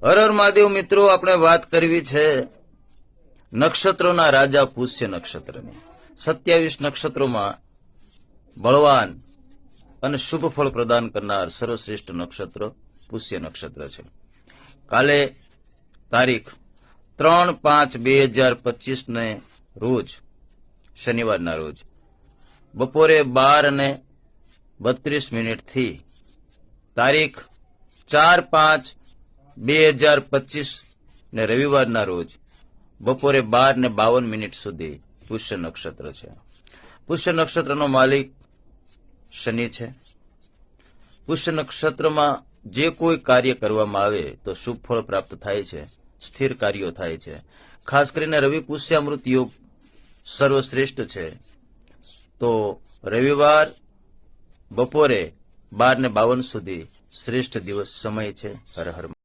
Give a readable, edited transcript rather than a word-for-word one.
હર હર મહાદેવ મિત્રો, આપણે વાત કરવી છે નક્ષત્રોના રાજા પુષ્ય નક્ષત્રની. 27 નક્ષત્રોમાં બળવાન અને શુભ ફળ પ્રદાન કરનાર સર્વશ્રેષ્ઠ નક્ષત્ર પુષ્ય નક્ષત્ર છે. કાલે તારીખ 3/5/2025 ને રોજ, શનિવારના રોજ બપોરે 12:32 થી તારીખ 4/5/2025 ને રવિવારના રોજ બપોરે 12:52 સુધી પુષ્ય નક્ષત્ર છે. પુષ્ય નક્ષત્રનો માલિક શનિ છે. પુષ્ય નક્ષત્રમાં જે કોઈ કાર્ય કરવામાં આવે તો શુભ ફળ પ્રાપ્ત થાય છે, સ્થિર કાર્યો થાય છે. ખાસ કરીને રવિ પુષ્યામૃત યોગ સર્વશ્રેષ્ઠ છે. તો રવિવાર બપોરે 12:52 સુધી શ્રેષ્ઠ દિવસ સમય છે. હર હર